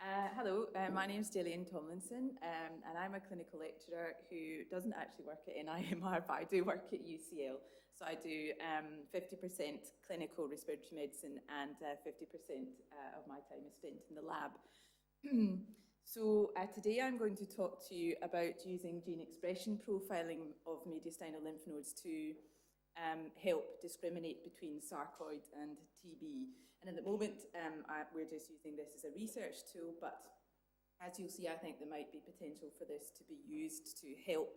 Hello, my name is Gillian Tomlinson, and I'm a clinical lecturer who doesn't actually work at NIMR, but I do work at UCL. So I do 50% clinical respiratory medicine and 50% of my time is spent in the lab. So today I'm going to talk to you about using gene expression profiling of mediastinal lymph nodes to help discriminate between sarcoid and TB. And at the moment, we're just using this as a research tool, but as you'll see, I think there might be potential for this to be used to help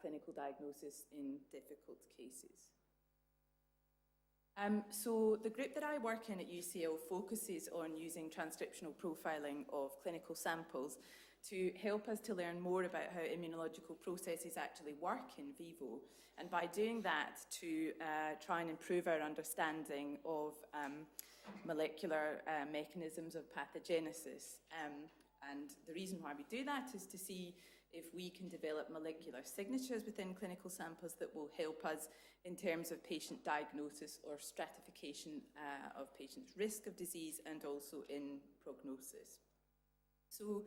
clinical diagnosis in difficult cases. So the group that I work in at UCL focuses on using transcriptional profiling of clinical samples to help us to learn more about how immunological processes actually work in vivo, and by doing that to try and improve our understanding of molecular mechanisms of pathogenesis. And the reason why we do that is to see if we can develop molecular signatures within clinical samples that will help us in terms of patient diagnosis or stratification of patients' risk of disease and also in prognosis. So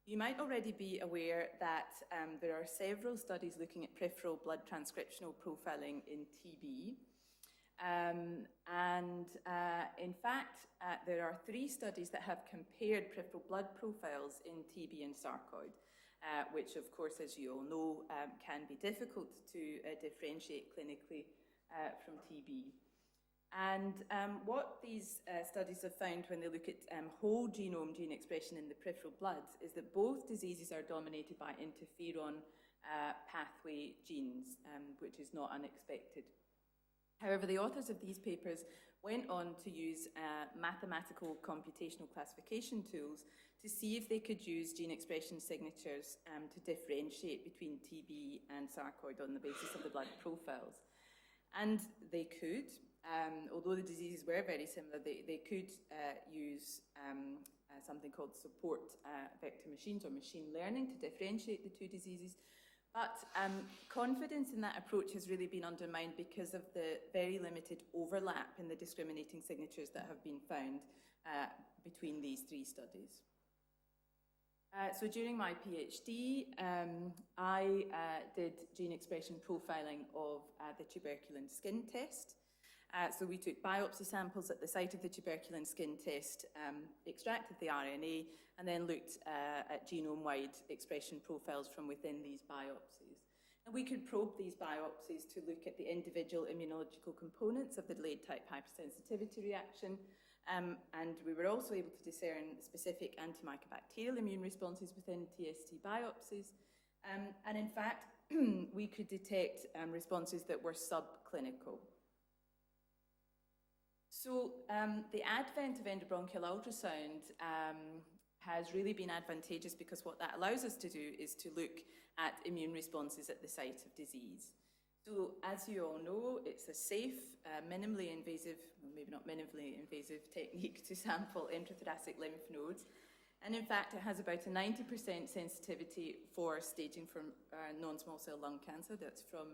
you might already be aware that there are several studies looking at peripheral blood transcriptional profiling in TB. In fact, there are 3 studies that have compared peripheral blood profiles in TB and sarcoid, which of course, as you all know, can be difficult to differentiate clinically from TB. And what these studies have found when they look at whole genome gene expression in the peripheral blood is that both diseases are dominated by interferon pathway genes, which is not unexpected. However, the authors of these papers went on to use mathematical computational classification tools to see if they could use gene expression signatures to differentiate between TB and sarcoid on the basis of the blood profiles. And they could, although the diseases were very similar, they could use something called support vector machines or machine learning to differentiate the 2 diseases. But confidence in that approach has really been undermined because of the very limited overlap in the discriminating signatures that have been found between these 3 studies. So during my PhD, I did gene expression profiling of the tuberculin skin test. So we took biopsy samples at the site of the tuberculin skin test, extracted the RNA, and then looked at genome-wide expression profiles from within these biopsies. And we could probe these biopsies to look at the individual immunological components of the delayed type hypersensitivity reaction, and we were also able to discern specific antimycobacterial immune responses within TST biopsies. And in fact, we could detect responses that were subclinical. So the advent of endobronchial ultrasound has really been advantageous because what that allows us to do is to look at immune responses at the site of disease. So as you all know, it's a safe, minimally invasive, well, maybe not minimally invasive technique to sample intrathoracic lymph nodes. And in fact, it has about a 90% sensitivity for staging for non-small cell lung cancer. That's from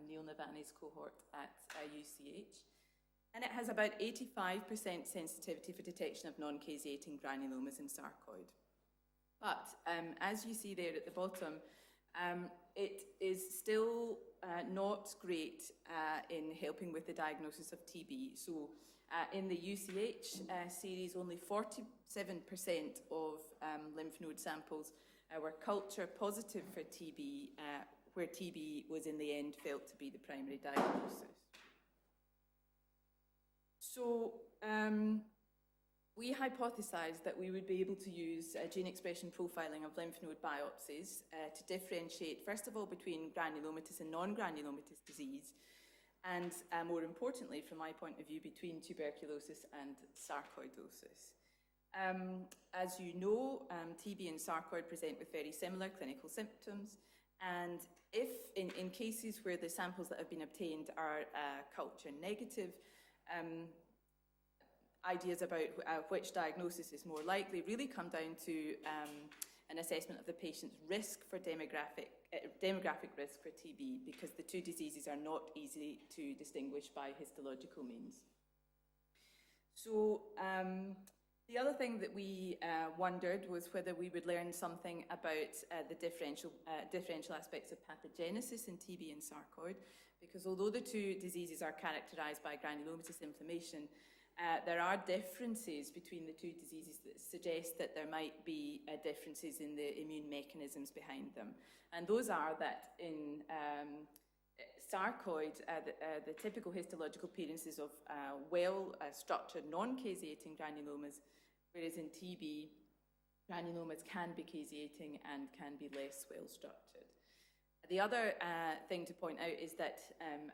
Neil Navani's cohort at UCH. And it has about 85% sensitivity for detection of non-caseating granulomas in sarcoid. But as you see there at the bottom, it is still not great in helping with the diagnosis of TB. So in the UCH series, only 47% of lymph node samples were culture positive for TB, where TB was in the end felt to be the primary diagnosis. So we hypothesized that we would be able to use gene expression profiling of lymph node biopsies to differentiate, first of all, between granulomatous and non-granulomatous disease, and more importantly, from my point of view, between tuberculosis and sarcoidosis. As you know, TB and sarcoid present with very similar clinical symptoms, and if in cases where the samples that have been obtained are culture negative, ideas about which diagnosis is more likely really come down to an assessment of the patient's risk for demographic risk for TB, because the 2 diseases are not easy to distinguish by histological means. So The other thing that we wondered was whether we would learn something about the differential aspects of pathogenesis in TB and sarcoid, because although the two diseases are characterized by granulomatous inflammation, there are differences between the two diseases that suggest that there might be differences in the immune mechanisms behind them. And those are that in sarcoid, the typical histological appearances of well-structured non-caseating granulomas, whereas in TB, granulomas can be caseating and can be less well-structured. The other thing to point out is that,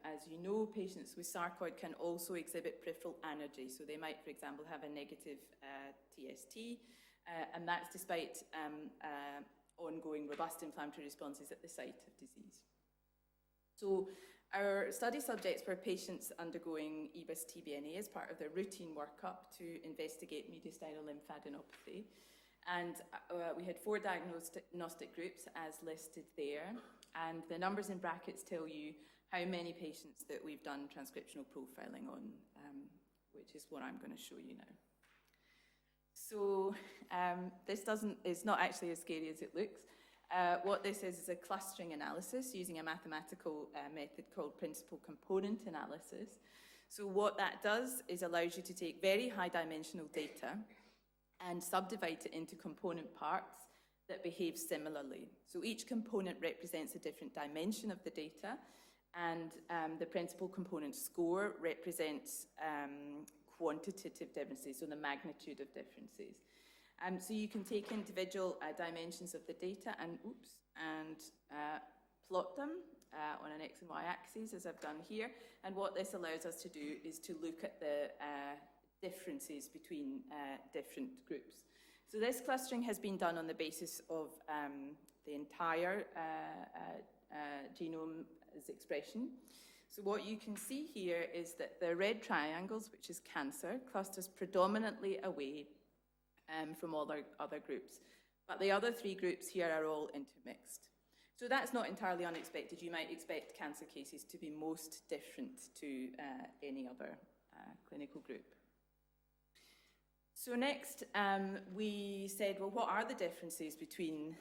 as you know, patients with sarcoid can also exhibit peripheral anergy. So they might, for example, have a negative TST, and that's despite ongoing robust inflammatory responses at the site of disease. So our study subjects were patients undergoing EBUS-TBNA as part of their routine workup to investigate mediastinal lymphadenopathy. And we had 4 diagnostic groups as listed there. And the numbers in brackets tell you how many patients that we've done transcriptional profiling on, which is what I'm going to show you now. So this is not actually as scary as it looks. What this is a clustering analysis using a mathematical method called principal component analysis. So what that does is allows you to take very high dimensional data and subdivide it into component parts that behave similarly. So each component represents a different dimension of the data, and the principal component score represents quantitative differences, so the magnitude of differences. So you can take individual dimensions of the data and plot them on an X and Y axis, as I've done here. And what this allows us to do is to look at the differences between different groups. So this clustering has been done on the basis of the entire genome's expression. So what you can see here is that the red triangles, which is cancer, clusters predominantly away from all other groups. But the other 3 groups here are all intermixed. So that's not entirely unexpected. You might expect cancer cases to be most different to any other clinical group. So next, we said, well, what are the differences between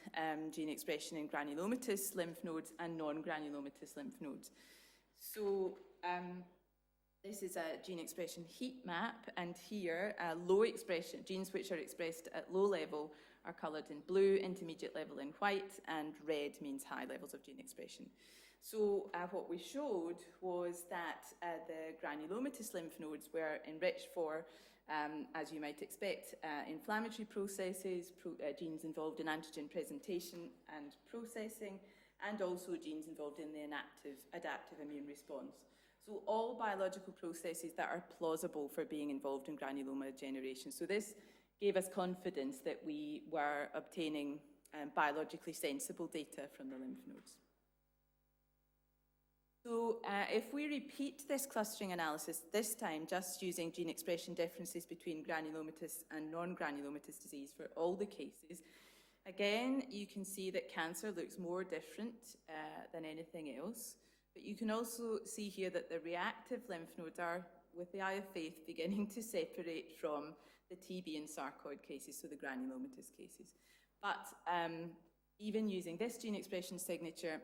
gene expression in granulomatous lymph nodes and non-granulomatous lymph nodes? So this is a gene expression heat map, and here low expression, genes which are expressed at low level are coloured in blue, intermediate level in white, and red means high levels of gene expression. So what we showed was that the granulomatous lymph nodes were enriched for, as you might expect, inflammatory processes, genes involved in antigen presentation and processing, and also genes involved in the adaptive immune response. So all biological processes that are plausible for being involved in granuloma generation. So this gave us confidence that we were obtaining biologically sensible data from the lymph nodes. So if we repeat this clustering analysis, this time just using gene expression differences between granulomatous and non-granulomatous disease for all the cases, again, you can see that cancer looks more different than anything else. But you can also see here that the reactive lymph nodes are, with the eye of faith, beginning to separate from the TB and sarcoid cases, so the granulomatous cases. But even using this gene expression signature,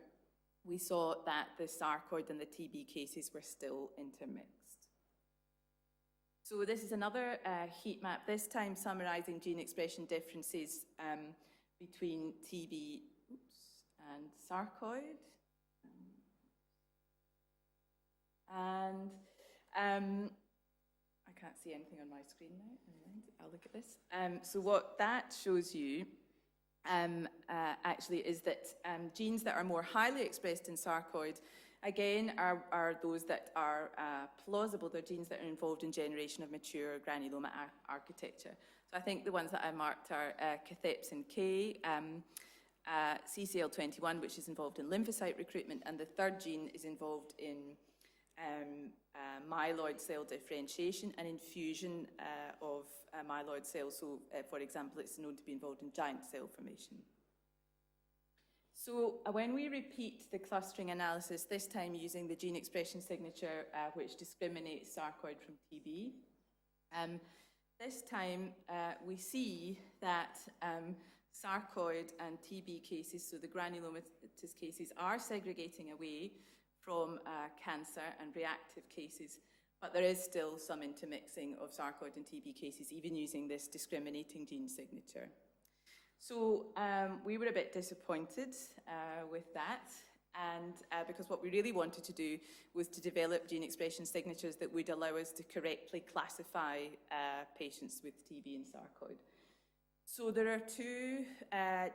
we saw that the sarcoid and the TB cases were still intermixed. So this is another heat map, this time summarizing gene expression differences between TB and sarcoid. And I can't see anything on my screen now. I'll look at this. So what that shows you actually is that genes that are more highly expressed in sarcoid, again, are those that are plausible. They're genes that are involved in generation of mature granuloma architecture. So I think the ones that I marked are cathepsin K, CCL21, which is involved in lymphocyte recruitment, and the third gene is involved in myeloid cell differentiation and infusion of myeloid cells. So, for example, it's known to be involved in giant cell formation. So when we repeat the clustering analysis, this time using the gene expression signature which discriminates sarcoid from TB, this time we see that sarcoid and TB cases, so the granulomatous cases, are segregating away from cancer and reactive cases, but there is still some intermixing of sarcoid and TB cases, even using this discriminating gene signature. So we were a bit disappointed with that, and because what we really wanted to do was to develop gene expression signatures that would allow us to correctly classify patients with TB and sarcoid. So there are two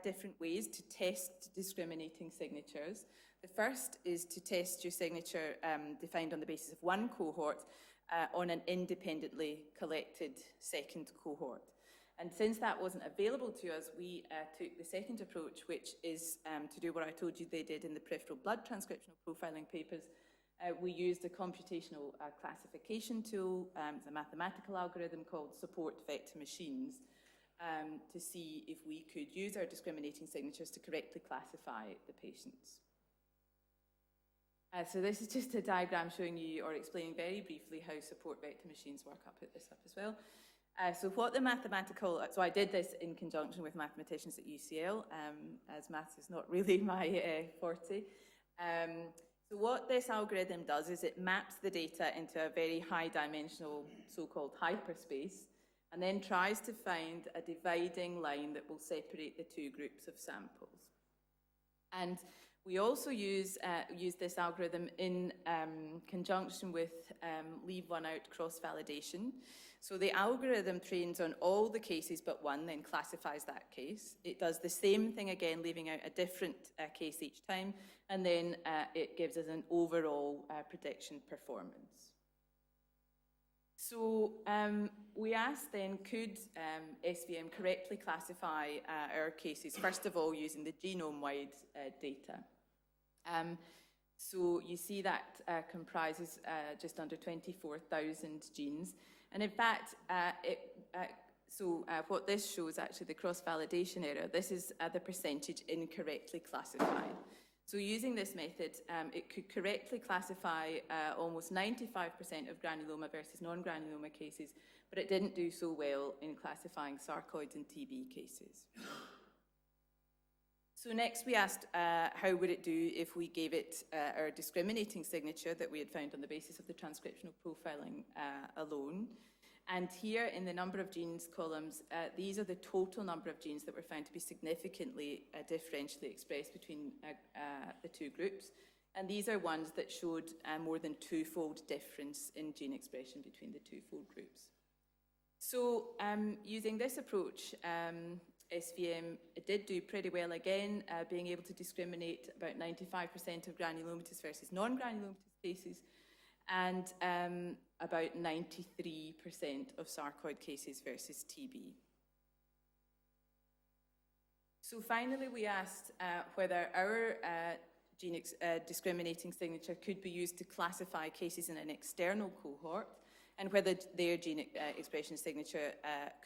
different ways to test discriminating signatures. The first is to test your signature defined on the basis of one cohort on an independently collected second cohort. And since that wasn't available to us, we took the second approach, which is to do what I told you they did in the peripheral blood transcriptional profiling papers. We used a computational classification tool, a mathematical algorithm called support vector machines, to see if we could use our discriminating signatures to correctly classify the patients. So this is just a diagram showing you, or explaining very briefly, how support vector machines work. I'll put this up as well. So what the mathematical, so I did this in conjunction with mathematicians at UCL, as maths is not really my forte. So what this algorithm does is it maps the data into a very high dimensional so-called hyperspace, and then tries to find a dividing line that will separate the two groups of samples. And we also use this algorithm in conjunction with leave one out cross-validation. So the algorithm trains on all the cases but one, then classifies that case. It does the same thing again, leaving out a different case each time, and then it gives us an overall prediction performance. So we asked then, could SVM correctly classify our cases, first of all using the genome-wide data. So you see that comprises just under 24,000 genes. And in fact, what this shows, actually, the cross-validation error, this is the percentage incorrectly classified. So using this method, it could correctly classify almost 95% of granuloma versus non-granuloma cases, but it didn't do so well in classifying sarcoid and TB cases. So next we asked how would it do if we gave it our discriminating signature that we had found on the basis of the transcriptional profiling alone. And here in the number of genes columns, these are the total number of genes that were found to be significantly differentially expressed between the two groups. And these are ones that showed more than twofold difference in gene expression between the twofold groups. So using this approach, SVM did do pretty well again, being able to discriminate about 95% of granulomatous versus non-granulomatous cases, and about 93% of sarcoid cases versus TB. So finally, we asked whether our discriminating signature could be used to classify cases in an external cohort, and whether their gene expression signature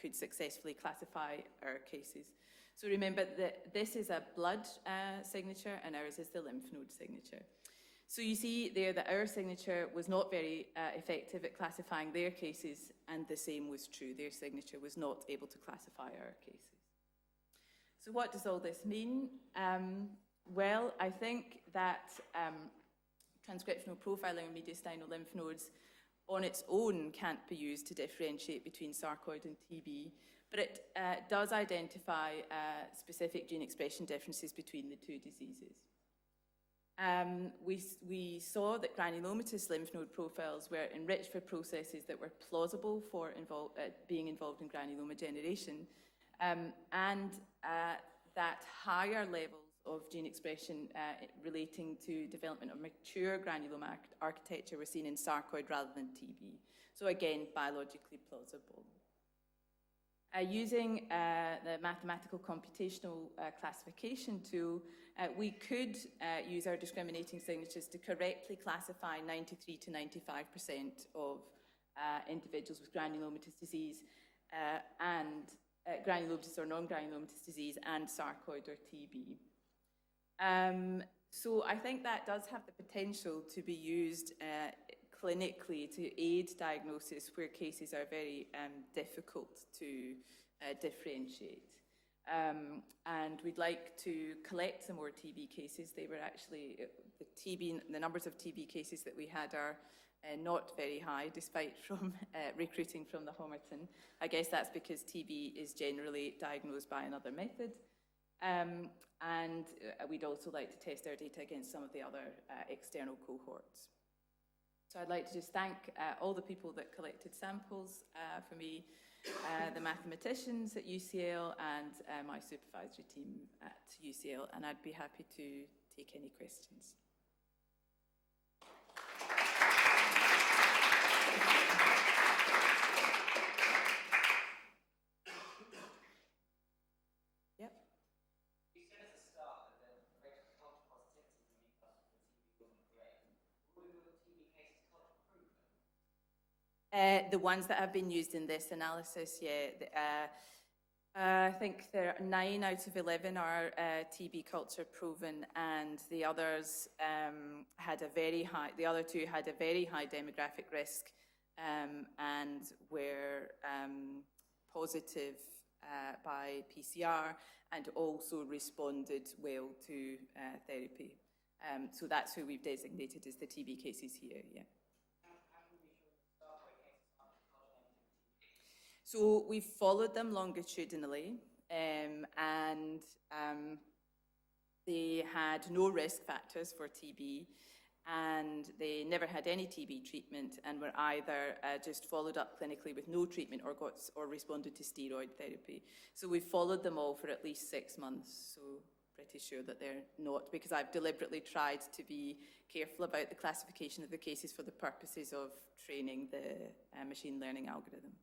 could successfully classify our cases. So remember that this is a blood signature and ours is the lymph node signature. So you see there that our signature was not very effective at classifying their cases, and the same was true. Their signature was not able to classify our cases. So what does all this mean? Well, I think that transcriptional profiling of mediastinal lymph nodes on its own can't be used to differentiate between sarcoid and TB, but it does identify specific gene expression differences between the two diseases. We saw that granulomatous lymph node profiles were enriched for processes that were plausible for being involved in granuloma generation, and that higher levels of gene expression relating to development of mature granuloma architecture were seen in sarcoid rather than TB. So again, biologically plausible. Using the mathematical computational classification tool, we could use our discriminating signatures to correctly classify 93 to 95% of individuals with granulomatous disease and granulomatous or non-granulomatous disease and sarcoid or TB. So I think that does have the potential to be used clinically to aid diagnosis where cases are very difficult to differentiate. And we'd like to collect some more TB cases. They were actually, the numbers of TB cases that we had are not very high, despite from recruiting from the Homerton. I guess that's because TB is generally diagnosed by another method. And we'd also like to test our data against some of the other external cohorts. So I'd like to just thank all the people that collected samples for me, the mathematicians at UCL and my supervisory team at UCL, and I'd be happy to take any questions. Yep. You said at the start that the rate of culture positivity for new customers for TB wasn't great. Will your TB cases culture proven? The ones that have been used in this analysis, yeah. I think there are 9 out of 11 are TB culture proven, and the others had a very high, the other 2 had a very high demographic risk and were positive by PCR and also responded well to therapy. So that's who we've designated as the TB cases here, yeah. So we've followed them longitudinally, and they had no risk factors for TB, and they never had any TB treatment, and were either just followed up clinically with no treatment or responded to steroid therapy. So we've followed them all for at least 6 months. So pretty sure that they're not, because I've deliberately tried to be careful about the classification of the cases for the purposes of training the machine learning algorithm.